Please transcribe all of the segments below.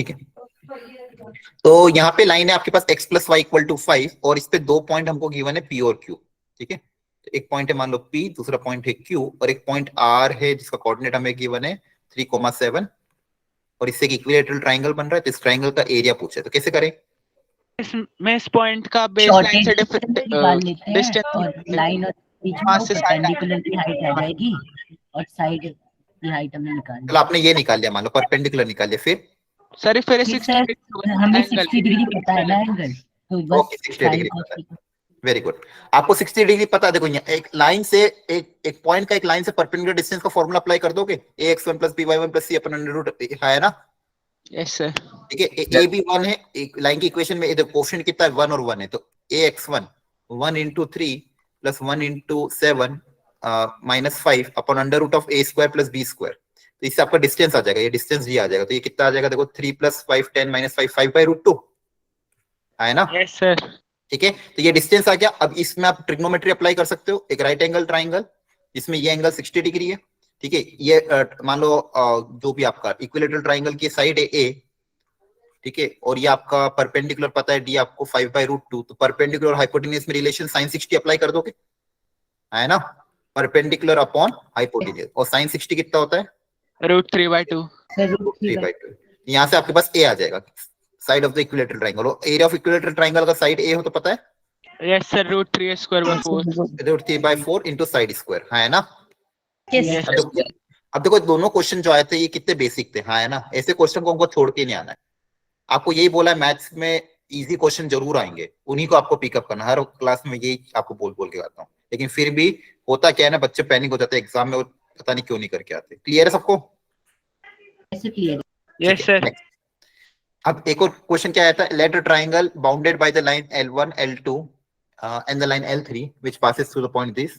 ठीक है, तो यहाँ पे लाइन है आपके पास x plus Y equal to 5 और इस पे 2 पॉइंट हमको गिवन है p और q। ठीक है, तो एक पॉइंट है मान लो p, दूसरा पॉइंट है q और एक पॉइंट r है जिसका कोऑर्डिनेट हमें गिवन है 3,7 और इससे एक इक्विलैटरल ट्रायंगल बन रहा है, तो इस ट्रायंगल का एरिया पूछा है, तो कैसे करें? इसमें इस पॉइंट का बेस लाइन से निकाल लेते हैं डिस्टेंस और लाइन और बीच में परपेंडिकुलर की हाइट आ जाएगी और साइड की हाइट हमने निकाल चलो आपने ये निकाल लिया, मान लो परपेंडिकुलर निकाल लिया, फिर सर फिर लिया। सर हमें 60 डिग्री पता है ना एंगल, तो बस ओके 60 डिग्री पता है, वेरी गुड। आपको 60 डिग्री पता है, देखो यहाँ एक लाइन से एक पॉइंट का एक लाइन से परपेंडिकुलर डिस्टेंस का फॉर्मूला अप्लाई कर दोगे, ax1 + by1 + c अपन अंडर रूट है ना। यस सर, ठीक है, a भी 1 है, एक लाइन की इक्वेशन में इधर कोफिशिएंट कितना है 1 और 1 है, तो ax1 1 × 3 + 1 × 7 -5 upon under root of a² + b², तो इससे आपका डिस्टेंस आ जाएगा, ये डिस्टेंस भी आ जाएगा, तो ये कितना आ जाएगा देखो 3 + 5 10 -5 5/√2 है ना। यस सर, ठीक है, तो ये डिस्टेंस आ गया। अब इसमें आप ट्रिग्नोमेट्री अप्लाई कर सकते हो, एक राइट एंगल ट्राइंगल जिसमें ये एंगल 60 डिग्री है। ठीक है, ये मान लो जो भी आपका इक्विलैटरल ट्राइंगल की साइड है ए, ठीक है, और ये आपका परपेंडिकुलर पता है डी आपको 5/√2, तो परपेंडिकुलर हाइपोटेन्यूज में रिलेशन sin 60 अप्लाई कर दोगे, है ना, परपेंडिकुलर अपॉन हाइपोटेन्यूज, और sin 60 कितना होता है √3/2। √3/2। यहाँ से आपके पास ए आ जाएगा, side of the equilateral triangle, और एरिया ऑफ इक्विलैटरल ट्रायंगल का साइड ए हो तो पता है yes sir, √3²/4 √3/4 into side square, है ना। यस अब देखो दोनों क्वेश्चन जो आए थे ये कितने बेसिक थे, हाँ है ना, ऐसे क्वेश्चन को हमको छोड़ के नहीं आना है। आपको यही बोला है मैथ्स में इजी क्वेश्चन जरूर आएंगे, उन्हीं को आपको पिकअप करना, हर क्लास में यही आपको बोल बोल के आता हूँ, लेकिन फिर भी होता क्या है ना, बच्चे पैनिक हो जाते हैं एग्जाम में और पता नहीं क्यों नहीं करके आते। क्लियर है सबको? Yes sir. अब एक और क्वेश्चन क्या आता है, let a triangle bounded by the line L1 L2 and the line L3 which passes through the point this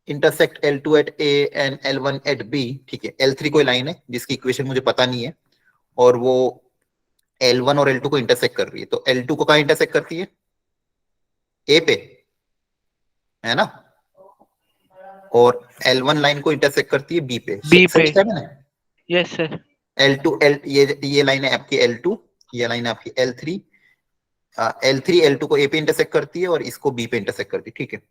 intersect L2 at A and L1 at B। ठीक है, L3 कोई line है जिसकी इक्वेशन मुझे पता नहीं है और वो L1 और L2 को इंटरसेक्ट कर रही है, तो L2 को कहाँ इंटरसेक्ट करती है, A पे, है ना, और L1 लाइन को इंटरसेक्ट करती है B पे। Yes sir. L2 ये लाइन है आपकी L2, ये लाइन है आपकी L3, L3 L2 को A पे इंटरसेक्ट करती है और इसको B पे इंटरसेक्ट करती है। ठीक है,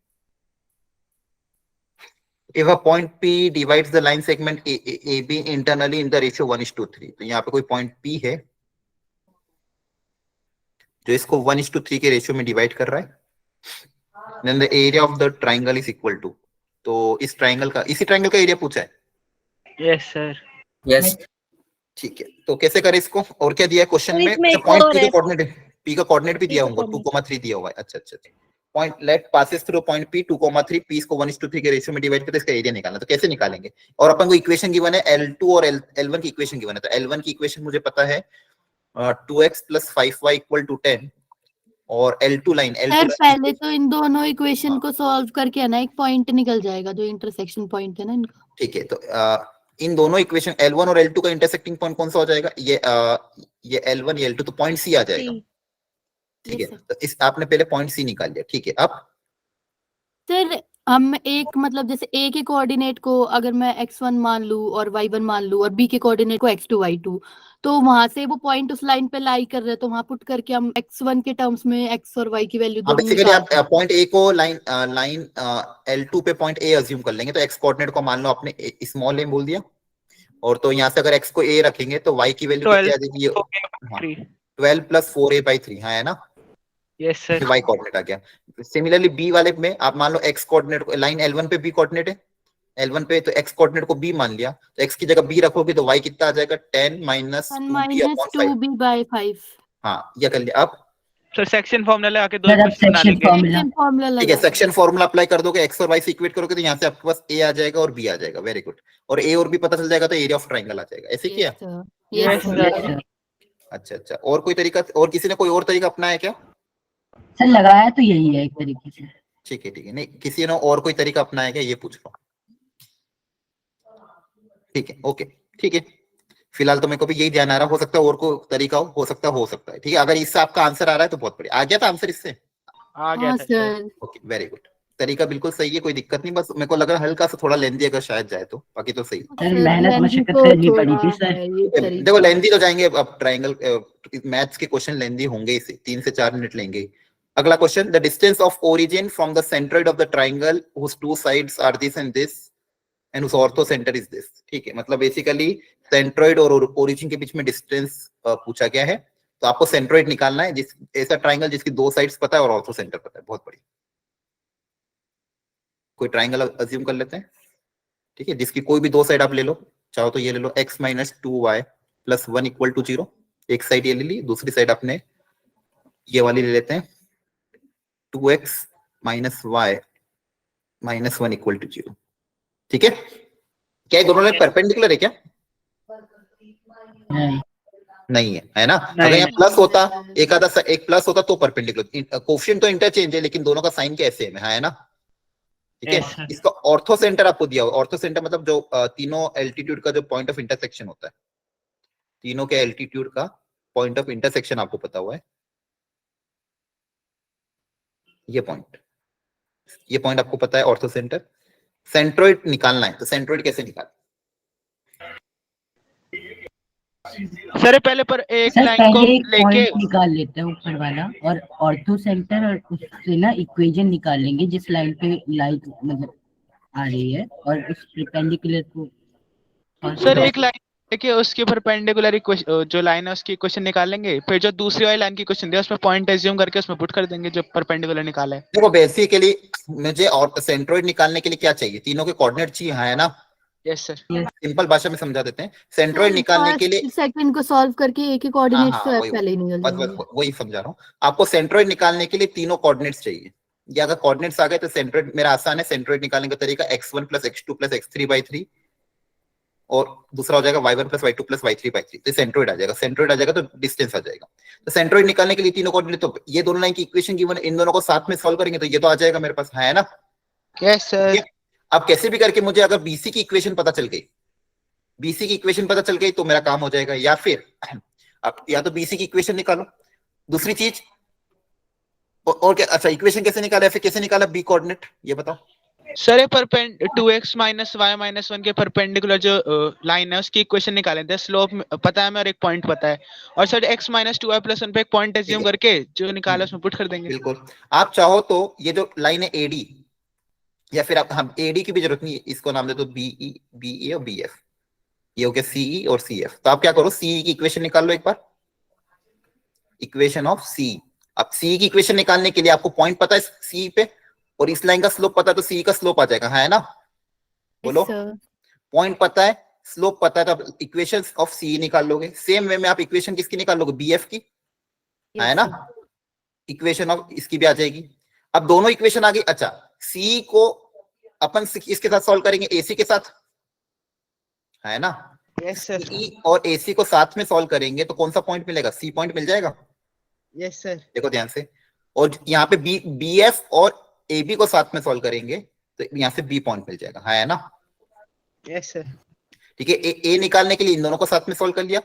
if a point P divides the line segment AB internally in the ratio 1:3, तो यहाँ पे कोई पॉइंट P है जो इसको 1:3 के रेशियो में डिवाइड कर रहा है, then the area of the triangle is equal to, तो इस ट्राइंगल का, इसी ट्राइंगल का एरिया पूछा है। Yes sir. यस ठीक है, तो कैसे करें इसको, और क्या दिया है क्वेश्चन में, पॉइंट P का कोऑर्डिनेट, P का कोऑर्डिनेट भी दिया होगा 2,3 दिया हुआ है। अच्छा अच्छा, point let passes through point P 2,3, P इसको 1:3 के रेशियो में डिवाइड करके इसका एरिया निकालना, तो कैसे निकालेंगे, और अपन को इक्वेशन गिवन है L2 और L1 की इक्वेशन गिवन है, तो L1 की इक्वेशन मुझे पता है 2x + 5y = 10, और L2 लाइन सर पहले तो इन दोनों इक्वेशन को सॉल्व करके है ना एक पॉइंट निकल जाएगा जो इंटरसेक्शन पॉइंट है ना इनका। ठीक है, तो इन दोनों इक्वेशन L1 और L2 का इंटरसेक्टिंग पॉइंट कौन सा हो जाएगा, ये L1 ये L2, तो पॉइंट C आ जाएगा। ठीक है, तो इस आपने पहले पॉइंट C निकाल लिया। ठीक है, अब सर हम एक मतलब जैसे A के कोऑर्डिनेट को अगर मैं x1 मान लूं और y1 मान लूं और B के कोऑर्डिनेट को x2 y2, तो वहां से वो पॉइंट उस लाइन पे लाई कर रहे हैं, तो वहां पुट करके हम x1 के टर्म्स में x और y की वैल्यू अब बेसिकली आप पॉइंट A को लाइन L2 पे पॉइंट A अज्यूम कर लेंगे, तो x कोऑर्डिनेट को मान लो आपने स्मॉल a बोल दिया, और तो यहाँ से अगर x को A रखेंगे तो y की वैल्यू कितनी आ जाएगी, 12 + 4a/3, हाँ है ना। Yes sir. y कोऑर्डिनेट आ गया। सिमिलरली B वाले में आप मान लो x कोऑर्डिनेट को, लाइन L1 पे B कोऑर्डिनेट है, L1 पे तो x कोऑर्डिनेट को B मान लिया, तो x की जगह B रखोगे तो y कितना आ जाएगा 10 - 2b/5। हाँ, ये कर लिया। अब सर सेक्शन फार्मूला लगा के दो इक्वेशन बना लेंगे। ठीक है, सेक्शन फार्मूला अप्लाई कर दोगे, x और y से इक्वेट करोगे तो यहाँ से आपके पास a आ जाएगा और b आ जाएगा। वेरी गुड, और a और b पता चल जाएगा तो एरिया ऑफ ट्रायंगल आ जाएगा। ऐसे किया? Yes sir. अच्छा अच्छा, और कोई तरीका, और किसी ने कोई और तरीका अपनाया क्या? सर लगाया तो यही है एक तरीके से। ठीक है, नहीं किसी ने और कोई तरीका अपनाया क्या, ये पूछ रहा हूँ। ठीक है, ओके, ठीक है, फिलहाल तो मेरे को भी यही ध्यान आ रहा, हो सकता है और कोई तरीका हो सकता है। ठीक है, अगर इससे आपका आंसर आ रहा है तो बहुत बढ़िया। आ गया था आंसर इससे? आ गया था सर। Okay, very good. तरीका बिल्कुल सही है, कोई दिक्कत नहीं, बस मेरे को लग रहा है हल्का सा थोड़ा लेंदी अगर शायद जाए तो, बाकी तो सही। सर मेहनत मशक्कत करनी पड़ी थी सर। देखो लेंदी तो जाएंगे अब, ट्राइंगल मैथ्स के क्वेश्चन लेंदी होंगे ही, 3 से 4 मिनट लेंगे। अगला question, the distance of origin from the centroid of the triangle whose two sides are this and this and whose orthocentre is this. ठीक है, मतलब बेसिकली सेंट्रोइड और ओरिजिन के बीच में डिस्टेंस पूछा गया है, तो आपको सेंट्रोइड निकालना है, जिस ऐसा ट्राइंगल जिसकी 2 साइड्स पता है और ऑर्थो सेंटर पता है। बहुत बढ़िया, कोई ट्राइंगल अज्यूम कर लेते हैं, ठीक है, जिसकी कोई भी 2 साइड आप ले लो, चाहो तो ये ले लो x minus 2y plus 1 equal to 0, एक साइड ये ले ली, दूसरी साइड आपने ये वाली ले लेते हैं 2x minus y minus 1 equal to 0। ठीक है, क्या दोनों लाइन परपेंडिकुलर है क्या? नहीं है, है ना? अगर यहाँ प्लस होता, एक प्लस होता तो परपेंडिकुलर, कोफिशिएंट तो इंटरचेंज है लेकिन दोनों का साइन क्या सेम है ना? ठीक है, इसका ऑर्थो सेंटर आपको दिया हुआ, ऑर्थो सेंटर मतलब जो तीनों एल्टीट्यूड का जो पॉइंट ऑफ इंटरसेक्शन होता है, तीनों के एल्टीट्यूड का पॉइंट ऑफ इंटरसेक्शन आपको पता हुआ है, ये पॉइंट आपको पता है ऑर्थो सेंटर। सेंट्रोइड निकालना है, तो सेंट्रोइड कैसे निकाल? सर पहले पर एक सर लाइन को पहले एक लेके पॉइंट निकाल लेते हैं ऊपर वाला, और ऑर्थो सेंटर और उससे ना इक्वेशन निकाल लेंगे जिस लाइन पे लाइट मतलब आ रही है, और उस परपेंडिकुलर को सर एक लाइन लेके उसके परपेंडिकुलर जो लाइन है उसकी इक्वेशन निकाल लेंगे, फिर जो दूसरी वाली लाइन की इक्वेशन दिया उसमें पॉइंट एज्यूम करके उसमें पुट कर देंगे जो परपेंडिकुलर निकाला है। देखो बेसिकली मुझे और सेंट्रोइड निकालने के लिए क्या चाहिए? तीनों के कोऑर्डिनेट चाहिए, है ना? Yes sir. सिंपल भाषा में समझा देते हैं, सेंट्रोइड निकालने के लिए सेकंड को सॉल्व करके एक ही कोऑर्डिनेट हाँ, से वही- पहले ही निकल जाएंगे। बस वही समझा रहा हूँ आपको। सेंट्रोइड निकालने के लिए तीनों कोऑर्डिनेट्स चाहिए, या अगर कोऑर्डिनेट्स आ गए तो सेंट्रोइड मेरा आसान है। सेंट्रोइड निकालने का तरीका x1 plus x2 plus x3/3 और दूसरा हो जाएगा y1 plus y2 plus y3/3, तो सेंट्रोइड आ जाएगा। सेंट्रोइड आ जाएगा तो डिस्टेंस आ जाएगा। तो सेंट्रोइड निकालने के लिए तीनों कोऑर्डिनेट, तो ये दोनों लाइन की इक्वेशन गिवन, इन दोनों को साथ में सॉल्व करेंगे तो ये तो आ जाएगा मेरे पास, है ना? Yes sir. अब कैसे भी करके मुझे अगर बीसी की इक्वेशन पता चल गई, बीसी की इक्वेशन पता चल गई तो मेरा काम हो जाएगा। या फिर अब या तो बीसी की इक्वेशन निकालो, दूसरी चीज और क्या? अच्छा, इक्वेशन कैसे निकाला, फिर कैसे निकाला बी कोऑर्डिनेट, ये बताओ। सर ये 2x माइनस y माइनस 1 के परपेंडिकुलर जो लाइन है उसकी इक्वेशन निकाले थे, स्लोप पता है हमें और एक पॉइंट पता है, और sir x minus 2y plus 1 पे एक पॉइंट एज्यूम करके जो निकाला उसमें पुट कर देंगे। बिल्कुल, आप चाहो तो ये जो लाइन है एडी, या फिर आप, हम एडी की भी जरूरत नहीं है, इसको नाम दे दो बीई और बीएफ, ये हो गया सीई और सीएफ। तो आप क्या करो, सीई की इक्वेशन निकाल लो एक बार, इक्वेशन ऑफ सी। अब सी की इक्वेशन निकालने के लिए आपको पॉइंट पता है सी पे, और इस लाइन का स्लोप पता है, तो सी का स्लोप आ जाएगा, है ना? बोलो, पॉइंट पता है, स्लोप पता है, तो आप इक्वेशन ऑफ सी निकाल लोगे। सेम वे में आप इक्वेशन किसकी निकाल लोगे? बीएफ की, है ना? इक्वेशन ऑफ इसकी भी आ जाएगी। अब दोनों इक्वेशन आ गई। अच्छा, सी को अपन इसके साथ सॉल्व करेंगे, एसी के साथ, है ना? Yes sir. सी और एसी को साथ में सॉल्व करेंगे तो कौन सा पॉइंट मिलेगा? सी पॉइंट मिल जाएगा। Yes sir. देखो ध्यान से, और यहाँ पे बीएफ और एबी को साथ में सॉल्व करेंगे तो यहाँ से बी पॉइंट मिल जाएगा, है ना? Yes sir. ठीक है, ए निकालने के लिए इन दोनों को साथ में सॉल्व कर लिया,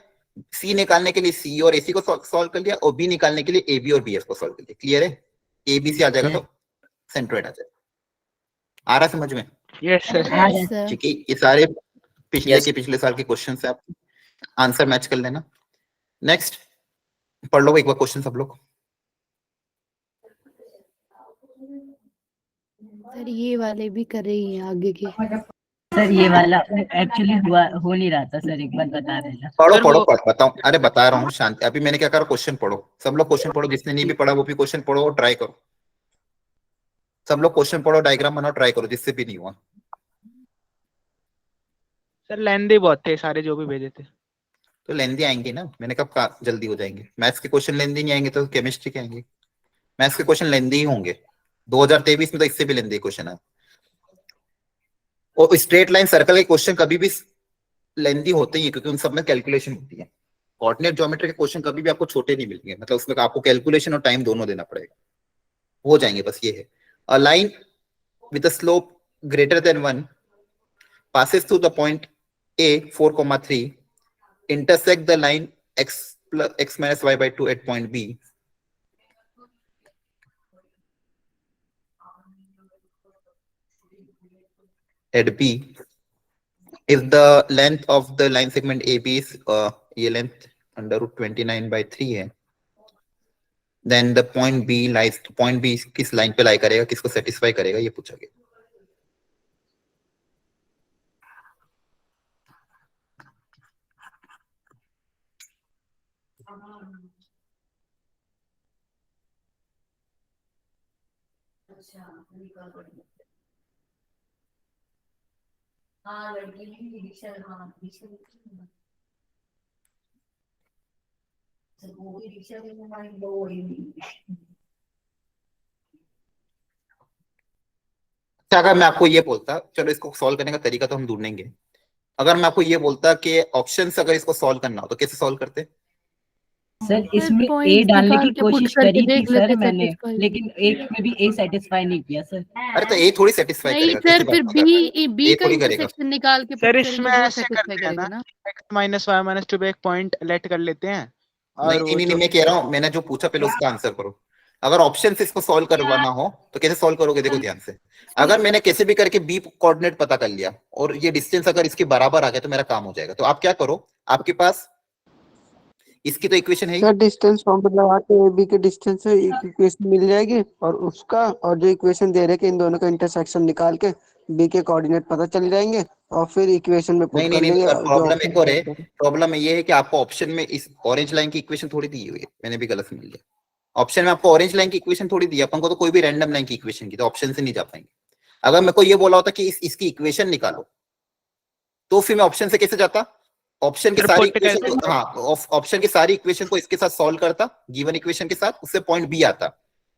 सी निकालने के लिए सी और एसी को सॉल्व कर लिया, और बी निकालने के लिए एबी और बीएफ को सॉल्व कर लिया। क्लियर है? एबीसी आ जाएगा तो सेंट्रोइड आ जाएगा। आ रहा समझ में? Yes sir. ठीक है, ये सारे पिछले साल के क्वेश्चन है, आप आंसर मैच कर लेना। नेक्स्ट पढ़ लो एक बार क्वेश्चन सब लोग। सर ये वाले भी कर रही हैं आगे के। सर ये वाला एक्चुअली हो नहीं रहा था सर, एक बार बता देना। पढ़ो बताओ। अरे बता रहा हूँ, शांति। अभी मैंने क्या करा, क्वेश्चन पढ़ो, सब लोग क्वेश्चन पढ़ो, जिसने नहीं भी पढ़ा वो भी क्वेश्चन पढ़ो और ट्राई करो। सब लोग क्वेश्चन पढ़ो, डायग्राम बनाओ, ट्राई करो, जिससे भी नहीं हुआ। सर लेंदी बहुत थे सारे जो भी भेजे थे। तो लेंदी आएंगे ना, मैंने कब जल्दी हो जाएंगे? मैथ्स के क्वेश्चन लेंदी नहीं आएंगे तो केमिस्ट्री के आएंगे? मैथ्स के क्वेश्चन लेंदी ही होंगे। 2023 में तो इससे भी लेंदी क्वेश्चन है। और स्ट्रेट लाइन सर्कल के क्वेश्चन कभी भी लेंदी होते ही है, क्योंकि उन सब में कैलकुलेशन होती है। कोऑर्डिनेट ज्योमेट्री के क्वेश्चन कभी भी आपको छोटे नहीं मिलेंगे, मतलब उसमें आपको कैलकुलेशन और टाइम दोनों देना पड़ेगा, हो जाएंगे। बस ये है, a line with a slope greater than 1 passes through the point A 4,3 intersect the line x minus y by 2 at point B. at B, if the length of the line segment AB is ये length under root 29/3 है, then the point B lies, point B किस line पे लाई करेगा, किसको satisfy करेगा, ये पूछा गया. अच्छा, अगर मैं आपको ये बोलता, चलो इसको सॉल्व करने का तरीका तो हम ढूंढेंगे, अगर मैं आपको ये बोलता कि ऑप्शंस अगर इसको सॉल्व करना हो तो कैसे सॉल्व करते? सर इसमें ए points डालने की निकाल के put कोशिश करके करी थी देख सर लेते मैंने, satisfy। लेकिन एक में भी ए सेटिस्फाई नहीं किया सर। अरे तो ए थोड़ी सेटिस्फाई नहीं करेगा, सर, कैसी फिर बात कर रहे हैं? बी ए का थोड़ी करेगा. इंटरसेक्शन निकाल के सर पुट इसमें करेंगे, वो ऐसे सेटिस्फाई करते हैं करेगा ना, ना। x minus Y minus two पे एक पॉइंट लेट कर लेते हैं और नहीं वो नहीं जो मैं कह रहा हूँ, मैंने जो पूछा पहले उसका आंसर करो. अगर ऑप्शन से इसको सॉल्व करवाना हो तो कैसे सॉल्व करोगे? देखो ध्यान से, अगर मैंने कैसे भी करके बी कोऑर्डिनेट पता कर लिया और ये डिस्टेंस अगर इसके बराबर आ गया तो मेरा काम हो जाएगा. तो आप क्या करो, आपके पास इसकी तो इक्वेशन है ही. सर डिस्टेंस फॉर्मूला लगा के AB के डिस्टेंस से एक इक्वेशन मिल जाएगी और उसका और जो इक्वेशन दे रहे हैं इन दोनों का इंटरसेक्शन निकाल के B के कोऑर्डिनेट पता चल जाएंगे और फिर इक्वेशन में पुट नहीं कर नहीं लेंगे नहीं, जो प्रॉब्लम एक और है. ऑप्शन। प्रॉब्लम ये है कि आपको ऑप्शन में इस ऑरेंज लाइन की इक्वेशन थोड़ी दी हुई है, मैंने भी गलत मिल लिया. ऑप्शन में आपको ऑरेंज लाइन की इक्वेशन थोड़ी दी है, अपन को तो कोई भी रैंडम लाइन की इक्वेशन की, तो ऑप्शन से नहीं जा पाएंगे. अगर मेरे को ये बोला होता कि इसकी इक्वेशन निकालो, तो फिर मैं ऑप्शन से कैसे जाता? ऑप्शन की फिर सारी put करते इक्वेशन, हाँ ऑप्शन की सारी इक्वेशन को इसके साथ सॉल्व करता, गिवन इक्वेशन के साथ, उससे पॉइंट बी आता,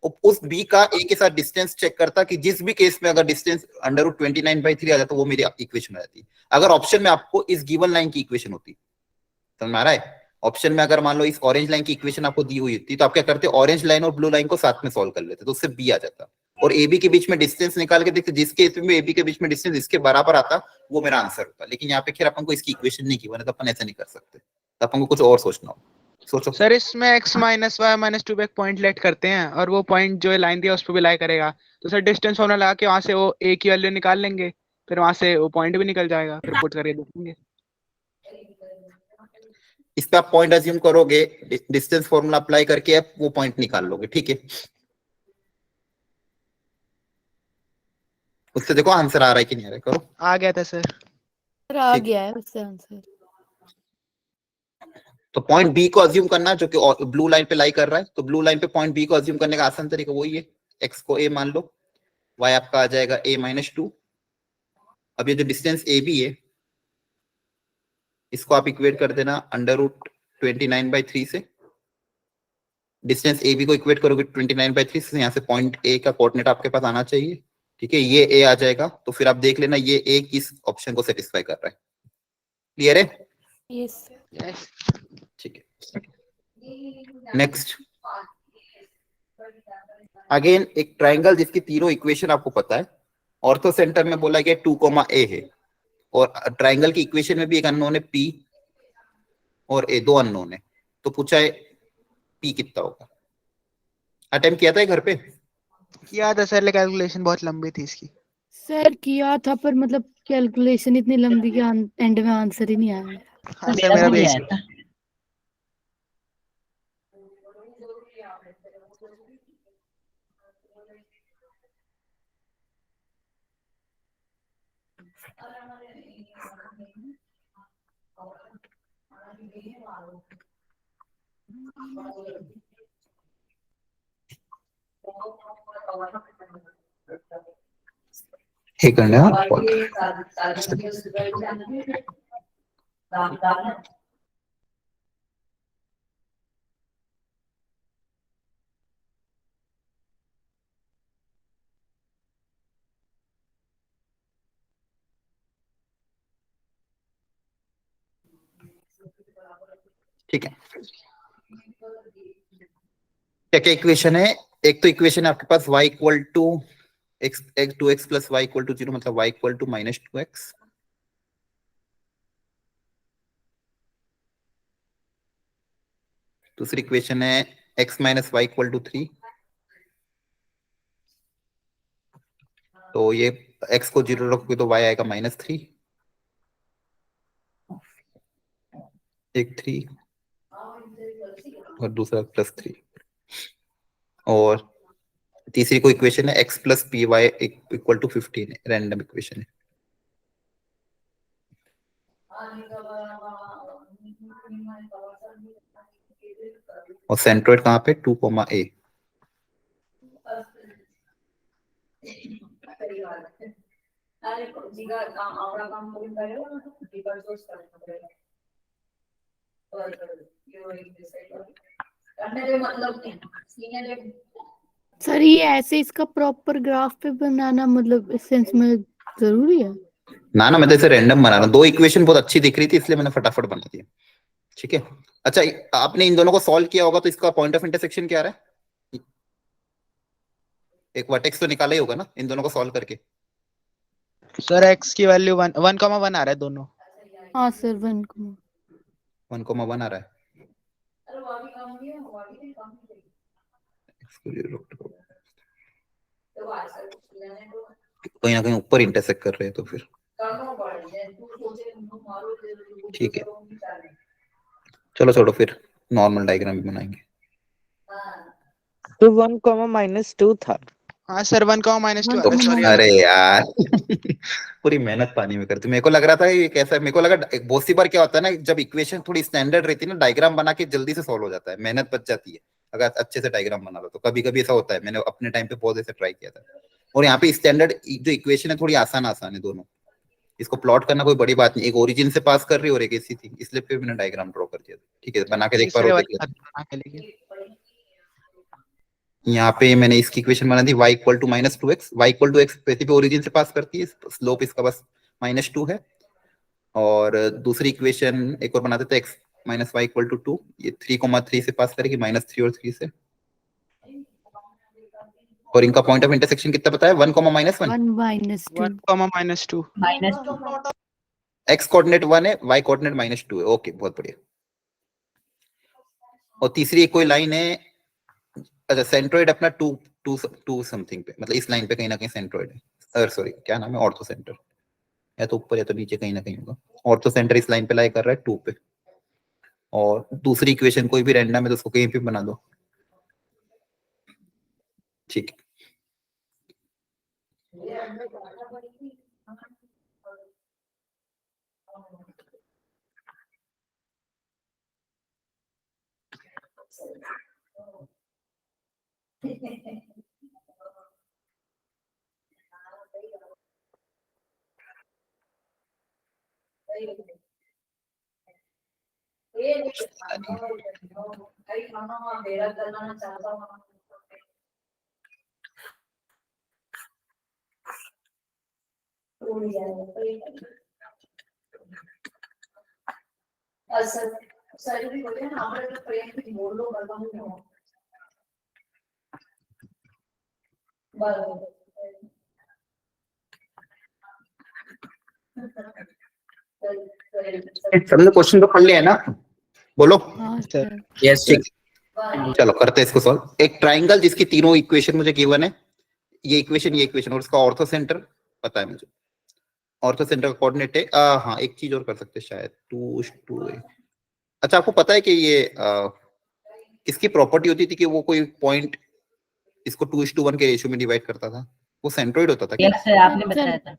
और उस बी का ए के साथ डिस्टेंस चेक करता कि जिस भी केस में अगर डिस्टेंस अंडर रूट 29/3 आ जाता, वो मेरी इक्वेशन हो जाती. अगर ऑप्शन में आपको इस गिवन लाइन की इक्वेशन होती, समझ में आ रहा है? ऑप्शन में अगर मान लो इस ऑरेंज लाइन की इक्वेशन आपको दी हुई थी, तो आप क्या करते? ऑरेंज लाइन और ब्लू लाइन को साथ में सॉल्व कर लेते, तो उससे बी आ जाता, और ए बी के बीच में डिस्टेंस निकाल के देखते, जिस केस में ए बी के बीच में डिस्टेंस इसके बराबर आता, वो मेरा आंसर होता. लेकिन यहाँ पे खैर अपन को इसकी इक्वेशन नहीं की, वरना तो अपन ऐसा नहीं कर सकते, तो अपन को कुछ और सोचना हो. सोचो. सर इसमें x minus Y minus two पे एक पॉइंट लेट करते हैं और वो पॉइंट जो लाइन दिया उस पर भी लाई करेगा, तो सर डिस्टेंस फॉर्मूला लगा के वहां से वो a की वैल्यू निकाल लेंगे, फिर वहां से वो पॉइंट भी निकल जाएगा, फिर पुट करके देखेंगे. इस पे आप पॉइंट अज्यूम करोगे, डिस्टेंस फॉर्मूला अप्लाई करके आप वो पॉइंट निकाल लोगे, ठीक है? उससे देखो आंसर आ रहा है कि नहीं आ रहा है, करो. आ गया था सर. सर आ ठीक। गया है उससे आंसर। तो पॉइंट बी को अज्यूम करना जो कि ब्लू लाइन पे लाई कर रहा है, तो ब्लू लाइन पे पॉइंट बी को अज्यूम करने का आसान तरीका वही है, एक्स को ए मान लो, वाई आपका आ जाएगा a-2. अब ये जो डिस्टेंस ए बी है, इसको आप इक्वेट कर देना अंडर रूट 29/3 से. डिस्टेंस ए बी को इक्वेट करोगे 29/3 से, यहाँ से पॉइंट ए का कोऑर्डिनेट आपके पास आना चाहिए, ठीक है? ये ए आ जाएगा, तो फिर आप देख लेना ये ए किस ऑप्शन को सेटिस्फाई कर रहा है. क्लियर है? Yes yes. ठीक है. नेक्स्ट, अगेन एक ट्राइंगल जिसकी तीनों इक्वेशन आपको पता है. ऑर्थो सेंटर में बोला गया 2, a है, और ट्राइंगल की इक्वेशन में भी एक अननोन है p और a, दो अननोन है. तो पूछा है p कितना होगा. अटेम्प्ट किया था ये घर पे? किया था सर, कैलकुलेशन बहुत लंबी थी इसकी. सर किया था, पर मतलब कैलकुलेशन इतनी लंबी कि एंड में आंसर ही नहीं आया मेरा। हाँ सर, मेरा मेरा भी भी नहीं आया ऐसे. था। ठीक है ना. ठीक है. क्या क्या इक्वेशन है? एक तो इक्वेशन है आपके पास y equal to x 2x plus y equal to 0, मतलब y इक्वल टू -2x. दूसरी इक्वेशन है x minus Y equal to 3. तो ये एक्स को 0 रखोगे तो वाई आएगा -3, एक 3 और दूसरा +3। और तीसरी कोई इक्वेशन है x + py = 15 है, रैंडम इक्वेशन है। और सेंट्रोइड कहाँ पे 2, a। सर ये ऐसे इसका प्रॉपर ग्राफ पे बनाना मतलब इस सेंस में जरूरी है? ना मैं तो इसे रैंडम बना रहा हूँ, दो इक्वेशन बहुत अच्छी दिख रही थी इसलिए मैंने फटाफट बना दिया। ठीक है, अच्छा आपने इन दोनों को सॉल्व किया होगा तो इसका पॉइंट ऑफ इंटरसेक्शन क्या आ रहा है? एक वर्टेक्स तो निकाला ही होगा ना इन दोनों को सॉल्व करके। सर x की वैल्यू 1,1 आ रहा है दोनों। हाँ सर 1 को 1,1 आ रहा है। कहीं ना कहीं ऊपर इंटरसेक्ट कर रहे हैं तो फिर ठीक है, चलो छोड़ो फिर नॉर्मल डायग्राम भी बनाएंगे। तो 1, -2 था। हाँ सर 1,-2 तो सॉरी। अरे यार पूरी मेहनत पानी में करती। मेरे को लग रहा था ये कैसा, मेरे को लगा बहुत सी बार क्या होता है ना, जब इक्वेशन थोड़ी स्टैंडर्ड रहती है ना, डायग्राम बना के जल्दी से सॉल्व हो जाता है, मेहनत बच जाती है अगर अच्छे से डायग्राम बना लो तो। कभी कभी ऐसा होता है, मैंने अपने टाइम पे बहुत ऐसे ट्राई किया था। और यहाँ पे स्टैंडर्ड जो इक्वेशन है थोड़ी आसान है दोनों, इसको प्लॉट करना कोई बड़ी बात नहीं, एक ओरिजिन से पास कर रही और एक ऐसी थी, इसलिए फिर मैंने डायग्राम ड्रॉ कर दिया। ठीक है, बना के देख पा रहे हो, देख लेते। यहाँ पे मैंने इसकी इक्वेशन बना दी y = -2x, y = x वैसे भी ओरिजिन से पास करती है, स्लोप इसका बस -2 है। और दूसरी इक्वेशन एक और बना देते हैं x - y = 2, ये 3,3 से पास करेगी, -3 और 3 से। और इनका पॉइंट ऑफ इंटरसेक्शन कितना बताया? 1, -1 1 - 2 1,-2 -2 x कोऑर्डिनेट 1 है, y कोऑर्डिनेट -2 है। ओके, बहुत बढ़िया। और तीसरी कोई लाइन है, अच्छा सेंट्रोइड अपना 2 समथिंग पे, मतलब इस लाइन पे कहीं ना कहीं सेंट्रोइड है। सॉरी क्या नाम है, ऑर्थो सेंटर, या तो ऊपर या तो नीचे कहीं ना कहीं होगा। ऑर्थो सेंटर इस लाइन पे लाई कर रहा है 2 पे। और दूसरी इक्वेशन कोई भी रैंडम है तो उसको कहीं पे बना दो। ठीक है, सबने क्वेश्चन तो पढ़ लिया है ना? बोलो। हाँ सर यस ठीक, चलो करते हैं इसको सॉल्व। एक ट्राइंगल जिसकी तीनों इक्वेशन मुझे गिवन है, ये इक्वेशन और इसका ऑर्थो सेंटर पता है मुझे। ऑर्थो सेंटर का कोऑर्डिनेट है, हाँ एक चीज और कर सकते हैं शायद, 2:2। अच्छा आपको पता है कि ये किसकी प्रॉपर्टी होती थी कि वो कोई पॉइंट इसको 2:1 के रेशियो में डिवाइड करता था? वो सेंट्रोइड होता था क्या? यस सर, आपने बताया था।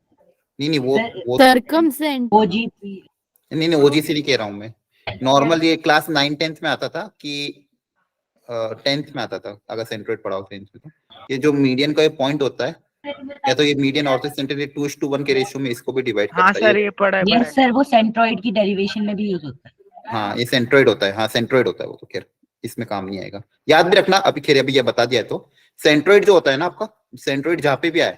नहीं वो सर्कमसेंट ओजीपी नहीं ओजीसी नहीं कह रहा हूँ मैं, नॉर्मल ये क्लास 9-10th में आता था कि 10th में आता था, अगर सेंट्रोइड पढ़ा हो 10th में। तो ये जो मीडियन का पॉइंट होता है, या तो ये मीडियन ऑर्थो सेंटर 2:1 के रेशियो में इसको भी डिवाइड हाँ करता है। सर ये पढ़ा है यस सर, वो सेंट्रोइड की डेरिवेशन में भी यूज होता है। हाँ ये सेंट्रोइड होता है, हाँ सेंट्रोइड होता है वो, तो खैर इसमें काम नहीं आएगा, याद भी रखना। अभी खैर अभी ये बता दिया है तो सेंट्रोइड जो होता है ना आपका, सेंट्रोइड जहाँ पे भी आए,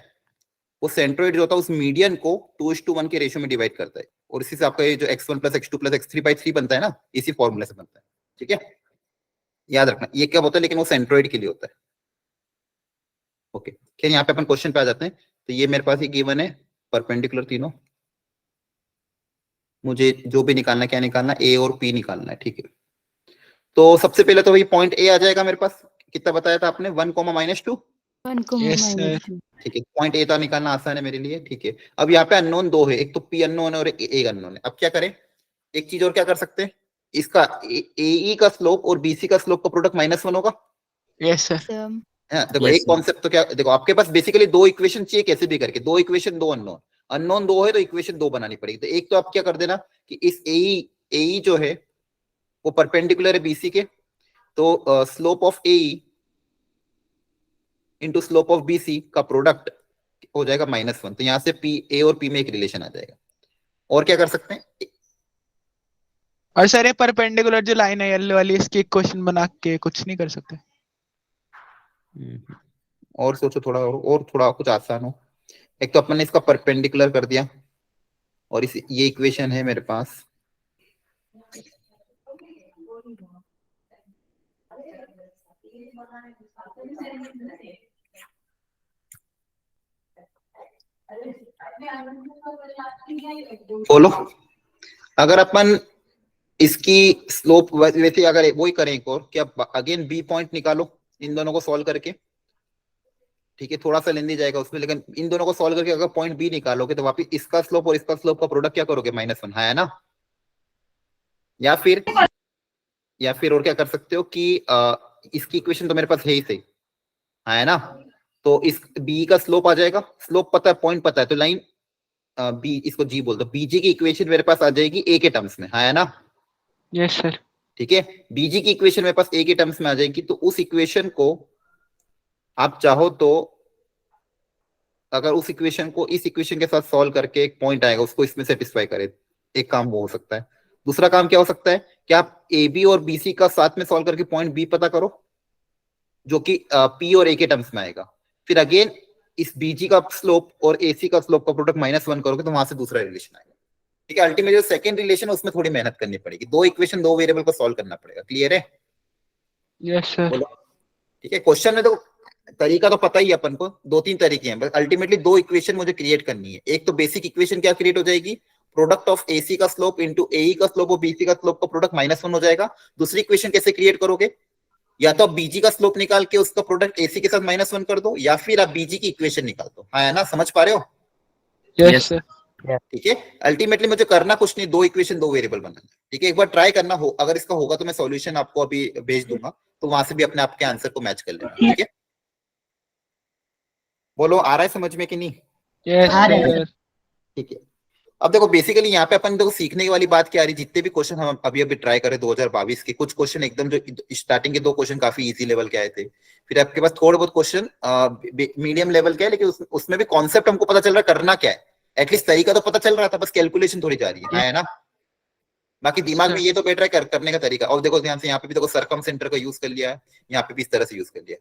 वो सेंट्रोइड जो होता है उस मीडियन को 2:1 के रेशियो में डिवाइड करता है, और इसी से आपका ये जो x1 + x2 + x3/3 बनता है ना, इसी फॉर्मूले से बनता है। ठीक है, याद रखना ये क्या होता है, लेकिन वो सेंट्रोइड के लिए होता है। ओके, खैर यहाँ पे अपन क्वेश्चन पे आ जाते हैं। तो ये मेरे पास ये गिवन है, परपेंडिकुलर तीनों, मुझे जो भी निकालना है, क्या निकालना है, ए और पी निकालना है। ठीक है, तो सबसे पहले तो वही पॉइंट ए आ जाएगा मेरे पास। कितना बताया था आपने, 1, -2। 1, Yes, -2। ठीक है, पॉइंट ए था निकालना आसान है मेरे लिए। ठीक है, अब यहाँ पे अननोन दो है, एक तो पी अननोन है और एक अननोन है। अब क्या करें, एक चीज और क्या कर सकते हैं, इसका ए का स्लोप और बीसी का स्लोप का प्रोडक्ट -1 होगा। yes sir, हाँ, देखो एक कॉन्सेप्ट तो क्या, देखो आपके पास बेसिकली दो इक्वेशन चाहिए कैसे भी करके, दो इक्वेशन दो अननोन, अननोन दो है तो इक्वेशन दो बनानी पड़ेगी। तो एक तो आप क्या कर देना कि इस ए जो है वो परपेंडिकुलर है बीसी के, तो slope of A into slope of BC का प्रोडक्ट हो जाएगा -1। तो यहां से पी ए और पी में एक रिलेशन आ जाएगा। और क्या कर सकते हैं, और सर ये परपेंडिकुलर जो लाइन है येलो वाली, इसकी इक्वेशन बना के कुछ नहीं कर सकते? और सोचो थोड़ा और थोड़ा कुछ आसान हो। एक तो अपन ने इसका परपेंडिकुलर कर दिया और इस ये इक्वेशन है मेरे पास, बोलो अगर अपन इसकी स्लोप वैसे अगर वही करें एक और कि अब अगेन बी पॉइंट निकालो इन दोनों को सॉल्व करके। ठीक है, थोड़ा सा लेंदी जाएगा उसमें, लेकिन इन दोनों को सॉल्व करके अगर पॉइंट बी निकालोगे तो वापिस इसका स्लोप और इसका स्लोप का प्रोडक्ट क्या करोगे, -1 है ना। या फिर और क्या कर सकते हो कि इसकी इक्वेशन तो मेरे पास है ही सही, है ना। तो इस बी का स्लोप आ जाएगा, स्लोप पता है, पॉइंट पता है, तो लाइन बी, इसको जी बोल दो, बीजी की इक्वेशन मेरे पास आ जाएगी ए के टर्म्स में, है ना। यस सर, ठीक है, बीजी की इक्वेशन मेरे पास ए के टर्म्स में आ जाएगी। तो उस इक्वेशन को आप चाहो तो अगर उस इक्वेशन को इस इक्वेशन के साथ सॉल्व करके एक पॉइंट आएगा उसको इसमें सेटिस्फाई करे, एक काम वो हो सकता है। दूसरा काम क्या हो सकता है कि आप ए बी और बी सी का साथ में सॉल्व करके पॉइंट बी पता करो जो कि पी और ए के टर्म्स में आएगा। फिर अगेन इस बीजी का स्लोप और एसी का स्लोप का प्रोडक्ट -1 करोगे तो वहां से दूसरा रिलेशन आएगा। ठीक है, अल्टीमेट जो सेकंड रिलेशन है उसमें थोड़ी मेहनत करनी पड़ेगी, दो इक्वेशन दो वेरिएबल को सॉल्व करना पड़ेगा। क्लियर है? यस सर, बोलो। ठीक है, क्वेश्चन में तो तरीका तो पता ही है अपन को, दो तीन तरीके हैं, बस अल्टीमेटली दो इक्वेशन मुझे क्रिएट करनी है। एक तो बेसिक इक्वेशन क्या क्रिएट हो जाएगी, प्रोडक्ट ऑफ एसी का स्लोप इंटू एई का स्लोप और बीसी का स्लोप का प्रोडक्ट -1 हो जाएगा। दूसरी इक्वेशन कैसे क्रिएट करोगे, या तो आप बीजी का स्लोप निकाल के उसका प्रोडक्ट एसी के साथ -1 कर दो, या फिर आप बीजी की इक्वेशन निकाल दो, है ना। समझ पा रहे हो? यस सर, ठीक है, अल्टीमेटली मुझे करना कुछ नहीं, दो इक्वेशन दो वेरिएबल बनाना। ठीक है, एक बार ट्राई करना हो, अगर इसका होगा तो मैं सॉल्यूशन आपको अभी भेज दूंगा, तो वहां से भी अपने आपके आंसर को मैच कर लेना। ठीक है, बोलो आ रहा है समझ में कि नहीं? यस आ रहा है। सर, ठीक है, अब देखो बेसिकली यहाँ पे अपन देखो सीखने वाली बात क्या आ रही, जितने भी क्वेश्चन हम अभी ट्राई करें 2022 के, कुछ क्वेश्चन एकदम जो स्टार्टिंग के दो क्वेश्चन काफी इजी लेवल के आए थे, फिर आपके पास थोड़े बहुत क्वेश्चन मीडियम लेवल के है, लेकिन उसमें भी कॉन्सेप्ट हमको पता चल रहा है करना क्या है, एटलीस्ट तरीका तो पता चल रहा था, बस कैलकुलेशन थोड़ी जा रही है ना। बाकी दिमाग में ये तो बैठ रहा है करने का तरीका। और देखो ध्यान से यहाँ पे भी देखो सरकम सेंटर का यूज कर लिया है, यहाँ पे भी इस तरह से यूज कर लिया है।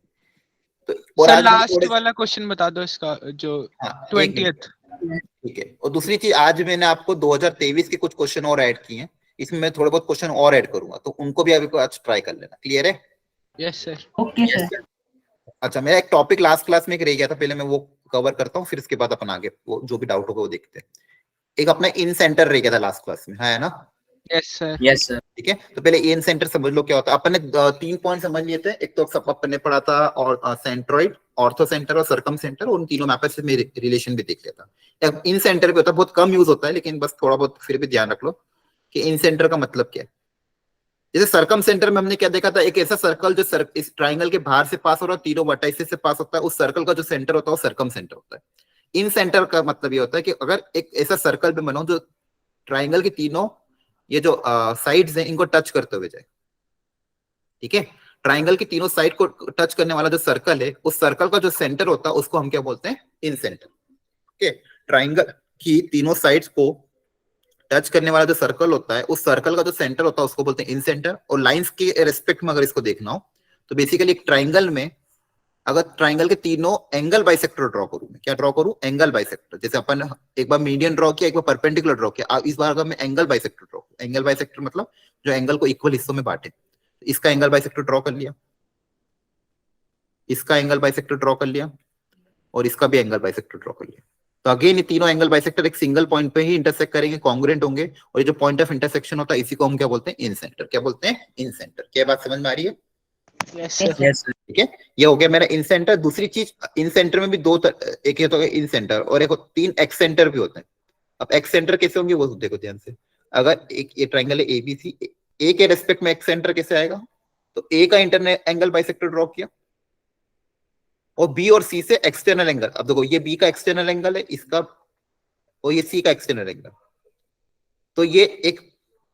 तो और सर आज मैंने लास्ट थोड़े वाला क्वेश्चन बता दो इसका, जो हाँ, 20th। ठीक है, और दूसरी चीज आज मैंने आपको 2023 के कुछ क्वेश्चन और ऐड किए हैं, इसमें मैं थोड़े बहुत क्वेश्चन और ऐड करूंगा, तो उनको भी अभी आज ट्राई कर लेना। क्लियर है? Yes sir, okay sir. अच्छा, मेरा एक टॉपिक लास्ट क्लास में एक रह गया था, पहले मैं वो कवर करता हूँ, फिर इसके बाद अपन आगे वो जो भी डाउट होगा वो देखते हैं। एक अपना इन सेंटर रह गया था लास्ट क्लास में, है ना। Yes sir, yes sir. ठीक है, तो पहले इन सेंटर समझ लो क्या होता है। अपन ने 3 पॉइंट समझ लिए थे, एक तो सब अपन ने पढ़ा था और सेंट्रोइड, ऑर्थो सेंटर और सरकम सेंटर, उन तीनों में आपस में रिलेशन भी देख लिया था। इन सेंटर भी होता है, बहुत कम यूज होता है, लेकिन बस थोड़ा बहुत फिर भी ध्यान रख लो कि इन सेंटर का मतलब क्या है। जैसे सरकम सेंटर में हमने क्या देखा था, एक ऐसा सर्कल जो इस ट्राइंगल के बाहर से पास हो रहा है, तीनों वर्टाइसेस से पास होता है, उस सर्कल का जो सेंटर होता है वो सरकम सेंटर होता है। इन सेंटर का मतलब ये होता है कि अगर एक ऐसा सर्कल में बनाओ जो ट्राइंगल के तीनों ये जो साइड्स हैं इनको टच करते हुए जाए। ठीक है, ट्राइंगल की तीनों साइड को टच करने वाला जो सर्कल है, उस सर्कल का जो सेंटर होता है उसको हम क्या बोलते हैं, इन सेंटर। ठीक है, ट्राइंगल की तीनों साइड्स को टच करने वाला जो सर्कल होता है, उस सर्कल का जो सेंटर होता है उसको बोलते हैं इन सेंटर। और लाइंस के रेस्पेक्ट में अगर इसको देखना हो तो बेसिकली एक ट्राइंगल में अगर ट्राइंगल के तीनों एंगल बाइसेक्टर ड्रॉ करूं, मैं क्या ड्रॉ करूं, एंगल बाइसेक्टर। जैसे अपन एक बार मीडियन ड्रॉ किया, एक बार परपेंडिकुलर ड्रॉ किया, इस बार अगर मैं angle bisector draw, angle bisector मतलब जो एंगल को इक्वल हिस्सों में बांटे, इसका एंगल बाइसेक्टर ड्रॉ कर लिया, इसका एंगल बाइसेक्टर ड्रॉ कर लिया, और इसका भी एंगल बाइसेक्टर ड्रॉ कर लिया। तो अगेन ये तीनों एंगल बाइसेक्टर एक सिंगल पॉइंट पे ही इंटरसेक्ट करेंगे, कॉन्ग्रुएंट होंगे, और ये जो पॉइंट ऑफ इंटरसेक्शन होता है इसी को हम क्या बोलते हैं, इन सेंटर। क्या बोलते हैं, इन सेंटर। क्या बात समझ में आ रही है? Yes Yes, sir, yes sir. ठीक है, ये हो गया मेरा इन सेंटर। दूसरी चीज, इन सेंटर में भी एक ये तो इन सेंटर और एक 3 एक्स सेंटर भी होते हैं। अब एक्स सेंटर कैसे होंगे वो देखो ध्यान से। अगर एक ये ट्राइंगल है एबीसी, ए के रेस्पेक्ट में एक्स सेंटर कैसे आएगा, तो ए का इंटरनल एंगल बाइसेक्टर ड्रॉ किया और बी और सी से एक्सटर्नल एंगल। अब देखो ये बी का एक्सटर्नल एंगल है इसका, और ये सी का एक्सटर्नल एंगल, तो ये एक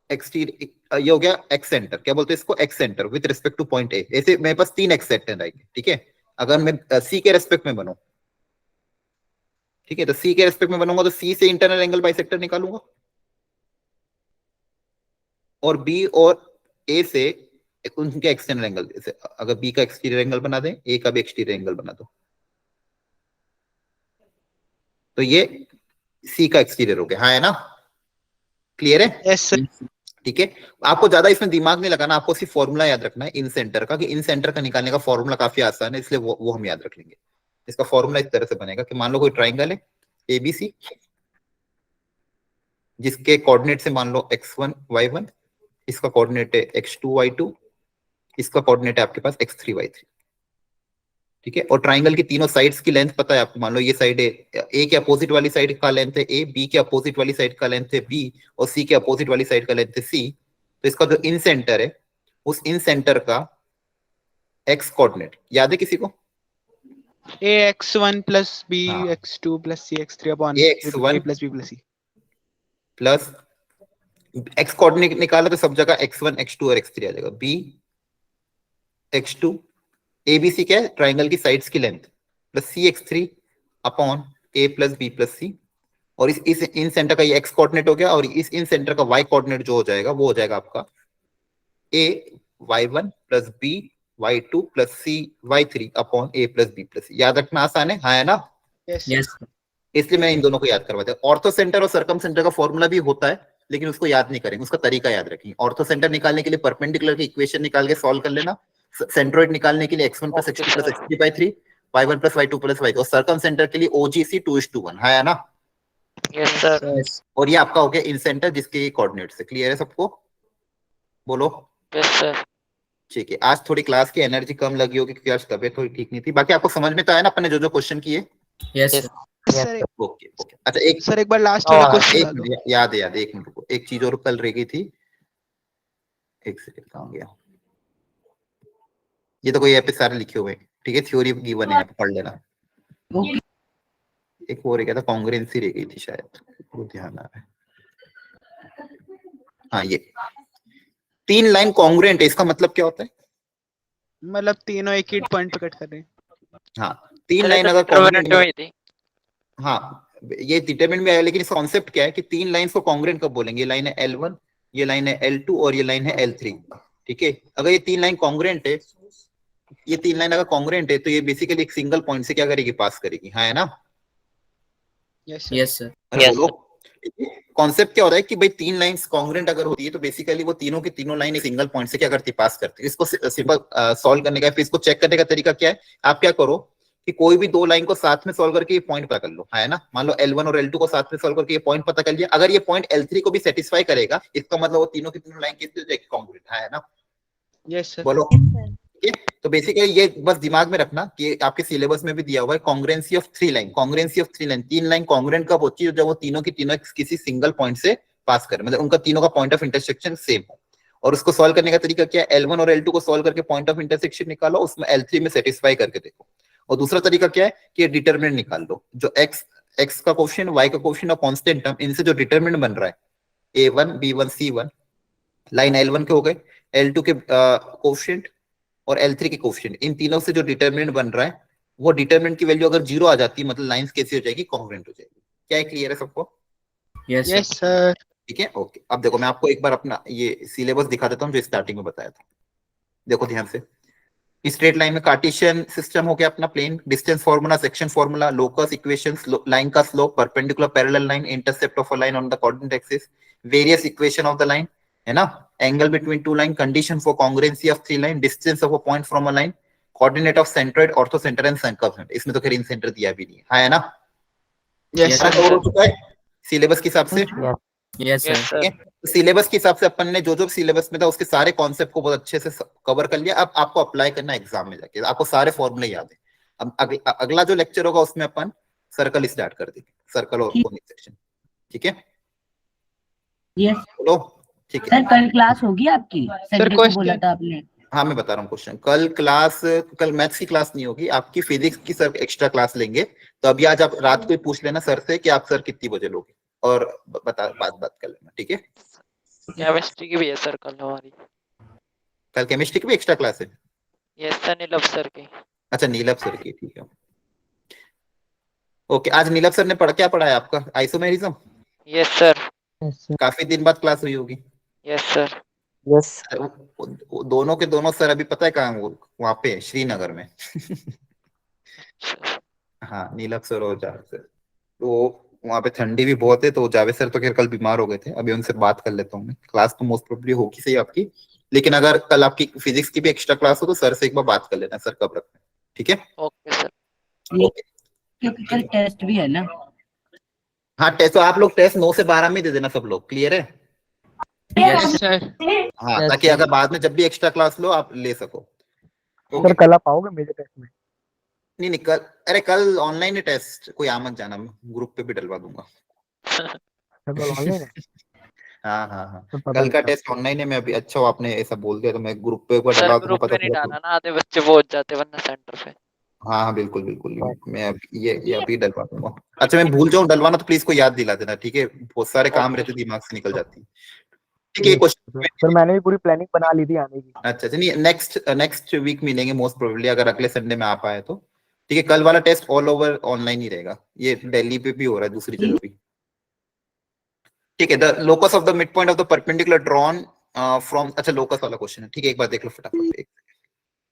एक्सटीरियर, ये हो गया एक्स सेंटर, क्या बोलते हैं इसको, x centre with respect two point A. ऐसे मेरे पास 3 एक्स सेंटर आएंगे, ठीक है। अगर मैं सी के रेस्पेक्ट में बनूं, ठीक है, तो सी के रेस्पेक्ट में बनूंगा तो सी से इंटरनल एंगल बाइसेक्टर निकालूंगा, और बी और ए से उनके एक्सटर्नल एंगल, जैसे अगर बी का एक्सटीरियर एंगल बना दें, ए का भी एक्सटीरियर एंगल बना दो, तो ये सी का एक्सटीरियर हो गया। हाँ है ना, क्लियर है? Yes sir. ठीक है, आपको ज्यादा इसमें दिमाग नहीं लगाना, आपको सिर्फ फॉर्मूला याद रखना है इन सेंटर का, कि इन सेंटर का निकालने का फॉर्मूला काफी आसान है, इसलिए वो हम याद रख लेंगे। इसका फॉर्मूला इस तरह से बनेगा कि मान लो कोई ट्राइंगल है एबीसी, जिसके कोऑर्डिनेट से मान लो x1 y1, इसका कोऑर्डिनेट है x2 y2, इसका कोऑर्डिनेट है आपके पास x3 y3, ठीक है। और ट्राइंगल की तीनों साइड्स की लेंथ पता है आपको, मान लो ये साइड है, ए के अपोजिट वाली साइड का लेंथ है a, बी के अपोजिट वाली साइड का लेंथ है b, और सी के अपोजिट वाली साइड का लेंथ है c। तो इसका जो इन सेंटर है, उस इन सेंटर का x कोऑर्डिनेट याद है किसी को? ax1 plus हाँ। bx2 plus cx3 upon ax1 a plus b plus c plus x coordinate निकाला तो सब जगह x1 x2 और x3 आ जाएगा, b x2, ABC क्या है, ट्राइंगल की साइड्स की length, plus C x3 upon a plus b plus c, और इस इन सेंटर का ये x कोऑर्डिनेट हो गया, और इस इन सेंटर का y कोऑर्डिनेट जो हो जाएगा वो हो जाएगा आपका a y1 plus b y2 plus c y3 upon a plus b plus c। याद रखना आसान है, हाँ है ना? yes इसलिए मैं इन दोनों को याद करवाता हूँ। ऑर्थो सेंटर और सर्कम सेंटर का फॉर्मूला भी होता है, लेकिन उसको याद नहीं करेंगे, उसका तरीका याद रखेंगे। ऑर्थो सेंटर निकालने के लिए परपेंडिकुलर की इक्वेशन निकाल के सॉल्व कर लेना, सेंट्रोइड निकालने के लिए x1 plus x2 plus x3/3, y1 plus y2 plus y2, और सर्कम सेंटर के लिए OGC 2:1, है ना? Yes sir. और ये आपका हो गया इन सेंटर जिसके कोऑर्डिनेट्स है। क्लियर है सबको? बोलो। Yes sir. ठीक है, आज थोड़ी क्लास की एनर्जी कम लगी होगी क्योंकि आज तबीयत थोड़ी ठीक नहीं थी। बाकी आपको समझ में तो आया ना अपने जो क्वेश्चन किए? Yes sir. Okay okay. अच्छा एक बार लास्ट वाला क्वेश्चन एक मिनट, याद है, एक मिनट रुको, एक चीज और कल रह गई थी, एक सेकंड, कहाँ गया? ये तो कोई यहाँ पे सारे लिखे हुए हैं, ठीक है, थ्योरी गिवन है, पढ़ लेना। एक और क्या था, कॉन्ग्रुएंसी रह गई थी शायद, वो ध्यान आ रहा है। हाँ, ये 3 लाइन कॉन्ग्रुएंट है, इसका मतलब क्या होता है? मतलब तीनों एक ही पॉइंट पे कट कर रहे हैं। हाँ, 3 लाइन अगर कॉन्ग्रुएंट, हुई थी। हाँ ये डिटरमिनेंट में आया, लेकिन इसका कॉन्सेप्ट क्या है कि 3 लाइंस को कॉन्ग्रुएंट कब बोलेंगे? ये लाइन है L1, ये लाइन है L2 और ये लाइन है L3, ठीक है। अगर ये 3 लाइन कॉन्ग्रुएंट है, ये 3 लाइन अगर कॉन्ग्रुएंट है, तो ये बेसिकली एक सिंगल पॉइंट से क्या करेगी? पास करेगी, हाँ है ना? Yes sir. अरे बोलो, कॉन्सेप्ट क्या होता है कि भाई 3 लाइंस कॉन्ग्रुएंट अगर होती है तो बेसिकली वो तीनों की तीनों लाइन एक सिंगल पॉइंट से क्या करती है? पास करती है। इसको सिंपल सॉल्व करने का, फिर इसको चेक करने का तरीका क्या है? आप क्या करो कि कोई भी 2 लाइन को साथ में सॉल्व करके ये पॉइंट पता कर लो, है ना? मान लो L1 और L2 को साथ में सॉल्व करके ये पॉइंट पता कर लिया, अगर ये पॉइंट L3 को भी सेटिस्फाई करेगा, इसका मतलब वो तीनों की तीनों लाइन किससे कॉन्ग्रुएंट है ना? Yes sir. बोलो। तो बेसिकली ये बस दिमाग में रखना कि आपके सिलेबस में भी दिया हुआ है congruency of 3 line, congruency of 3 line, 3 line congruent कब होती है? जब वो तीनों की तीनों किसी सिंगल पॉइंट से पास करे, मतलब उनका तीनों का पॉइंट ऑफ इंटरसेक्शन सेम हो। और उसको सॉल्व करने का तरीका क्या है? L1 और L2 को सॉल्व करके पॉइंट ऑफ इंटरसेक्शन निकालो, उसमें L3 में सेटिस्फाई करके देखो। और दूसरा तरीका क्या है कि डिटरमिनेंट निकाल लो, जो x का कोएफिशिएंट, y का कोएफिशिएंट और कांस्टेंट टर्म, इनसे जो डिटरमिनेंट बन रहा है A1 B1 C1, line L1 के हो गए, L2 के कोएफिशिएंट और L3 के कोएफिशिएंट, इन तीनों से जो डिटरमिनेंट बन रहा है, वो डिटरमिनेंट की वैल्यू अगर 0 आ जाती है, मतलब लाइंस कैसी हो जाएगी? कॉन्ग्रुएंट हो जाएगी। क्या है, क्लियर है सबको? Yes sir. ठीक है, ओके। अब देखो मैं आपको एक बार अपना ये सिलेबस दिखा देता हूँ जो स्टार्टिंग में बताया था। देखो ध्यान से, स्ट्रेट लाइन में कार्टेशियन सिस्टम हो गया अपना, plane, distance formula, section formula, locus equations, line का slope, perpendicular parallel line, intercept of a line on the coordinate axis, various equation of the line, है ना? Angle between 2 line, condition for congruency of 3 line, distance of a point from a line, coordinate of centroid, orthocentre and circumference. इसमें तो खैर इन centre दिया भी नहीं है ना? यस कवर हो चुका है सिलेबस के हिसाब से? Yes yes sir. ठीक है। सर। तो सिलेबस के हिसाब से अपन ने जो जो सिलेबस में था उसके सारे कॉन्सेप्ट को बहुत अच्छे से कवर कर लिया। अब आपको अप्लाई करना एग्जाम में जाके, आपको सारे फॉर्मूले याद है। अब अगला जो लेक्चर होगा उसमें अपन सर्कल स्टार्ट कर देंगे, सर्कल और ठीक। Conic section. ठीक है, यस बोलो। ठीक है, सर, कल क्लास होगी आपकी? संडे को बोला question- था आपने। हाँ मैं बता रहा हूँ क्वेश्चन। कल मैथ्स की क्लास नहीं होगी आपकी, फिजिक्स की सर एक्स्ट्रा क्लास लेंगे। तो अभी आज आप रात को ही पूछ लेना सर से कि आप सर कितनी बजे लोगे, और बात कर लेना। ठीक है, केमिस्ट्री की भी है सर कल हमारी। कल केमिस्ट्री की भी एक्स्ट्रा क्लास है। यस सर, नीलम सर की। अच्छा, नीलम सर की, ठीक है। ओके, आज नीलम सर ने क्या पढ़ाया आपका? आइसोमेरिज्म। Yes sir. काफी दिन बाद क्लास हुई होगी। Yes sir. यस वो दोनों के दोनों सर अभी पता है कहाँ, वो वहां पे श्रीनगर में। हाँ, नीलम सर और जावेद सर। तो वहां पे ठंडी भी बहुत है, तो जावेद सर तो खैर कल बीमार हो गए थे। अभी उनसे बात कर लेता हूँ मैं। क्लास तो मोस्ट प्रोबेबली होगी सही आपकी, लेकिन अगर कल आपकी फिजिक्स की भी एक्स्ट्रा क्लास हो तो सर से एक बार बात कर लेना, सर कब रखना है। ठीक है, ओके सर। ओके। क्योंकि कल टेस्ट भी है ना। हाँ, टेस्ट तो आप लोग टेस्ट 9 से 12 में दे देना सब लोग, क्लियर है? yes sir। हाँ, Yes, ताकि sir. अगर बाद में जब भी एक्स्ट्रा क्लास लो आप ले सको। सर ओके, कल आप आओगे मेरे टेस्ट में? नहीं नहीं, कल, अरे कल ऑनलाइन है टेस्ट, कोई आ मत जाना, मैं ग्रुप पे भी डलवा दूंगा। सर कल ऑनलाइन है? हाँ हाँ हाँ, सर पता कल नहीं का था। टेस्ट ऑनलाइन है। मैं अभी, अच्छा वो आपने ऐसा बोल दिया तो मैं ग्रुप पे एक बार सर डलवा दूंगा, ग्रुप पता में नहीं चला डालना तो। ना, आधे बच्चे पहुंच जाते वरना सेंटर पे। हाँ हाँ बिल्कुल बिल्कुल, मैं ये अभी डलवा दूंगा। अच्छा, मैं भूल जाऊँ डलवाना तो प्लीज को याद दिला देना, ठीक है? बहुत सारे काम ओके। रहते दिमाग से निकल जाती है। ठीक है, क्वेश्चन। सर मैंने भी पूरी प्लानिंग बना ली थी आने की। अच्छा अच्छा, नहीं नेक्स्ट वीक मिलेंगे मोस्ट प्रोबेबली, अगर अगले संडे में आ पाए तो। ठीक है, कल वाला टेस्ट ऑल ओवर ऑनलाइन ही रहेगा, ये दिल्ली पे भी हो रहा है, दूसरी जगह भी। ठीक है, the locus of the mid point of the perpendicular drawn from, अच्छा लोकस वाला क्वेश्चन है। ठीक है, एक बार देख लो फटाफट।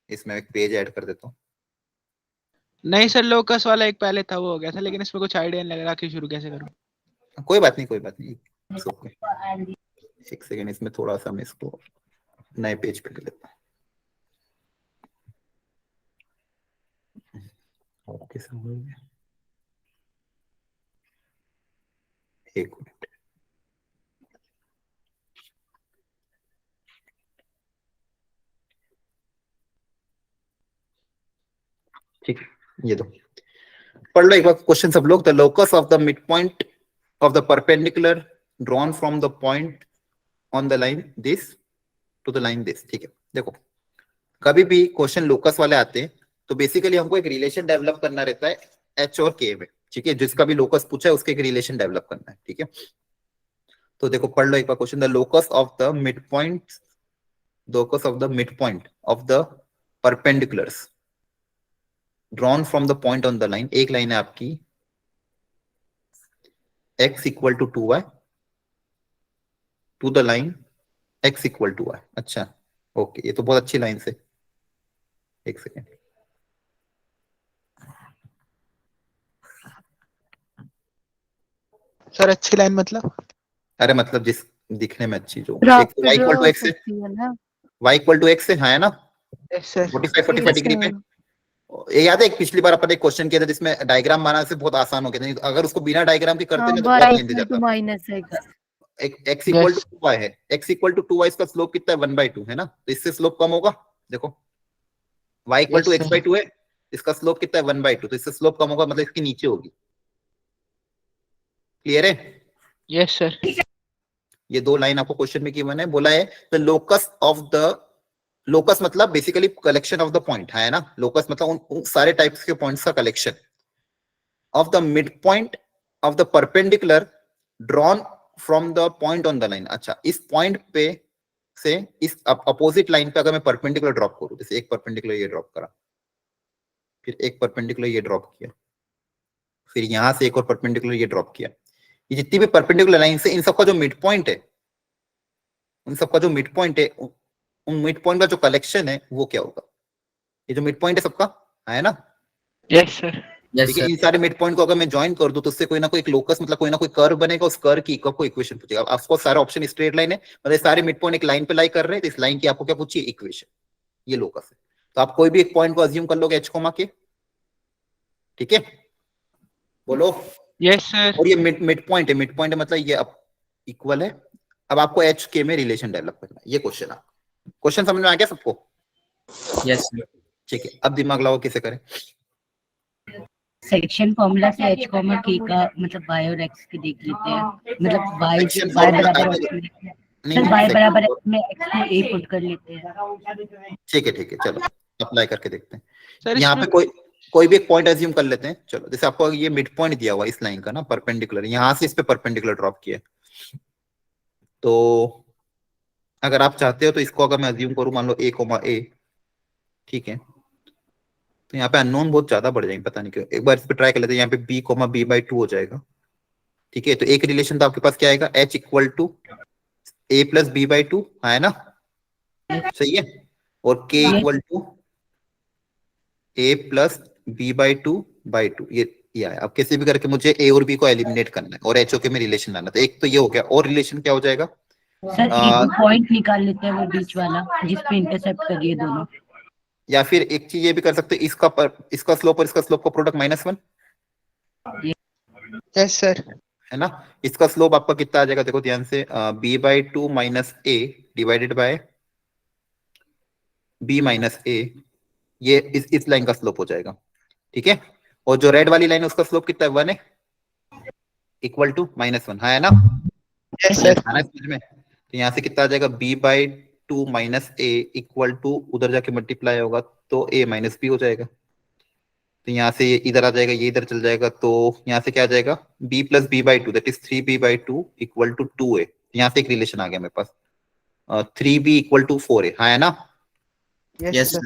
इसमें एक पेज ऐड कर देता हूँ। नहीं सर, लोकस वाला एक पहले था, वो हो गया था, लेकिन इसमें कुछ आइडिया नहीं लग रहा कि शुरू कैसे करूं। कोई बात नहीं, कोई बात नहीं, It's okay. एक सेकेंड, इसमें थोड़ा सा मैं इसको नए पेज पे कर लेता हूँ। ओके, समझ गया। एक मिनट, ठीक है, ये दो पढ़ लो एक बार क्वेश्चन सब लोग। The locus of the mid point of the perpendicular drawn from the point on the line this to the line this. ठीक है, देखो कभी भी क्वेश्चन लोकस वाले आते हैं तो बेसिकली हमको एक रिलेशन डेवलप करना रहता है एच और के में। ठीक है, जिसका भी लोकस पूछा है उसके एक रिलेशन डेवलप करना है। ठीक है, तो देखो पढ़ लो एक बार question. The locus of the mid point, locus of the mid point of the perpendiculars drawn from the point on the line. एक लाइन है आपकी x equal to 2y to the line x equal to y। अच्छा okay, ये तो बहुत अच्छी line से। एक सेकेंड, सर अच्छी लाइन मतलब? अरे मतलब जिस दिखने में अच्छी जो ग्राफ y इक्वल टू हो x है, सकती है ना। y इक्वल टू x है, हाँ है ना? Yes sir. 45 डिग्री पे। ये याद है एक पिछली बार अपन एक क्वेश्चन किया था जिसमें डायग्राम बनाने से बहुत आसान हो गया था, नहीं तो अगर उसको बिना डायग्राम के करते हाँ, ना तो बहुत लेंदी y जाता। Two minus x। एक x इक्वल टू 2y है, x इक्वल टू 2y, इसका स्लोप कितना है 1/2 है ना, तो इससे स्लोप कम होगा। देखो y equal to Yes, sir. x/2 है, इसका स्लोप कितना है 1/2, तो इससे स्लोप कम होगा, मतलब इसके नीचे होगी। क्लियर है? Yes sir. ये दो लाइन आपको क्वेश्चन में गिवन है, बोला है the locus of the, locus मतलब basically collection of the point है ना। लोकस मतलब उन सारे टाइप्स के पॉइंट्स का collection of the mid point of the perpendicular drawn from the point on the line. अच्छा, इस पॉइंट पे से इस अपोजिट लाइन पे अगर मैं परपेंडिकुलर ड्रॉप करूं, जैसे एक परपेंडिकुलर ये ड्रॉप करा, फिर एक परपेंडिकुलर ये ड्रॉप किया, फिर यहां से एक और परपेंडिकुलर ये ड्रॉप किया, ये जितनी भी परपेंडिकुलर लाइन से इन सबका जो मिड पॉइंट है, उन सबका जो मिड पॉइंट है, उन मिड पॉइंट का जो कलेक्शन है वो क्या होगा? ये जो मिड पॉइंट है सबका, है ना? Yes sir. यस ठीक है, सर। इन सारे मिड पॉइंट को अगर मैं ज्वाइन कर दूं तो उससे कोई ना कोई एक लोकस मतलब कोई ना कोई कर्व बनेगा, उस कर्व की आपको इक्वेशन पूछेगा। आपको सारे ऑप्शन स्ट्रेट लाइन है, मतलब सारे मिड पॉइंट एक लाइन पे लाई कर रहे हैं, तो इस लाइन की आपको क्या पूछिए? इक्वेशन। ये लोकस है, तो आप कोई भी एक पॉइंट को अज्यूम कर लोगे एच कोमा के। ठीक है, बोलो। Yes sir. और ये मिड पॉइंट है, मिड पॉइंट है मतलब ये इक्वल है। अब आपको एच के में रिलेशन डेवलप करना है, ये क्वेश्चन है। क्वेश्चन समझ में आ गया सबको? यस ठीक है, अब दिमाग लगाओ कैसे करें। सेक्शन फॉर्मूला से h कॉमा k का मतलब y और x के देख लेते हैं, मतलब y Section y formula बराबर आगे- x में नहीं, सर y section- बराबर x में x को a पुट कर लेते हैं। ठीक है चलो अप्लाई करके देखते हैं। सर यहाँ पे कोई भी एक पॉइंट एज्यूम कर लेते हैं। चलो जैसे आपको ये मिड पॉइंट दिया हुआ इस लाइन का ना, परपेंडिकुलर, यहाँ से इस पे परपेंडिकुलर ड्रॉप किया है। तो अगर आप चाहते हो तो इसको अगर मैं एज्यूम करूं, मान लो a कोमा a, ठीक है, तो यहाँ पे अननोन बहुत ज्यादा बढ़ जाएंगे, पता नहीं क्यों। एक बार इस पे ट्राई कर लेते हैं, यहाँ पे b कोमा b/2 हो जाएगा। ठीक है, तो एक रिलेशन तो आपके पास क्या आएगा, h equal to a plus b/2 है ना, सही है, और k equal to a plus b/2/2, ये आया। अब किसी भी करके मुझे a और b को एलिमिनेट करना है और HOK में रिलेशन लाना। तो एक तो ये हो गया, और रिलेशन क्या हो जाएगा, सर एक पॉइंट निकाल लेते हैं वो बीच वाला जिस पे इंटरसेप्ट करिए दोनों। या फिर एक चीज ये भी कर सकते हैं, इसका स्लोप और इसका स्लोप का प्रोडक्ट -1, यस सर। है ना। इसका स्लोप आपका कितना आ जाएगा, देखो ध्यान से, b/2 minus a divided by b minus a, ये इस लाइन का स्लोप हो जाएगा। ठीक है, और जो रेड वाली लाइन है उसका स्लोप कितना है, 1 है, इक्वल टू -1 है ना। Yes sir. आना समझ में? तो यहाँ से कितना आ जाएगा, b/2 minus a equal to, उधर जाके मल्टीप्लाई होगा तो a माइनस b हो जाएगा। तो यहाँ से ये इधर आ जाएगा, ये इधर चल जाएगा, तो यहाँ से क्या आ जाएगा, b plus b/2 that is 3b/2 equal to 2a। यहाँ से एक रिलेशन आ गया मेरे पास, 3b इक्वल टू 4a, है ना। यस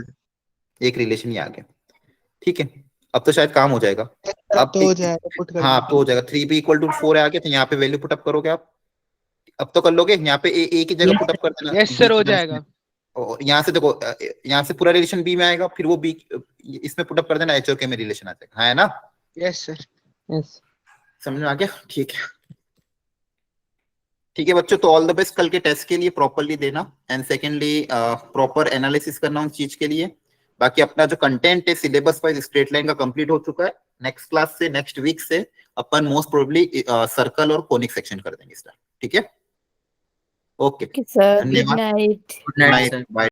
एक रिलेशन ये आ गया। ठीक है, अब तो शायद काम हो जाएगा। अब तो हो जाएगा, पुट कर हाँ, अब तो हो जाएगा। 3b इक्वल टू 4 आ गया, तो यहाँ पे वैल्यू पुटअप करोगे आप, अब तो कर लोगे। यहाँ पे ए की जगह पुटअप कर देना। यस सर, हो जाएगा। और यहाँ से देखो, यहाँ से पूरा रिलेशन बी में आएगा, फिर वो बी इसमें पुटअप कर देना, HOK में रिलेशन आ जाएगा, है ना। Yes sir. यस समझ में आ गया? ठीक है, ठीक है बच्चों, तो ऑल द बेस्ट कल के टेस्ट के लिए, प्रॉपरली देना, एंड सेकेंडली प्रॉपर एनालिसिस करना उस चीज के लिए। बाकी अपना जो कंटेंट है सिलेबस वाइज स्ट्रेट लाइन का कंप्लीट हो चुका है। नेक्स्ट क्लास से, नेक्स्ट वीक से अपन मोस्ट प्रोबेबली सर्कल और कोनिक सेक्शन कर देंगे स्टार्ट। ठीक है, ओके सर, गुड धन्यवाद। Night. Good night sir. Bye.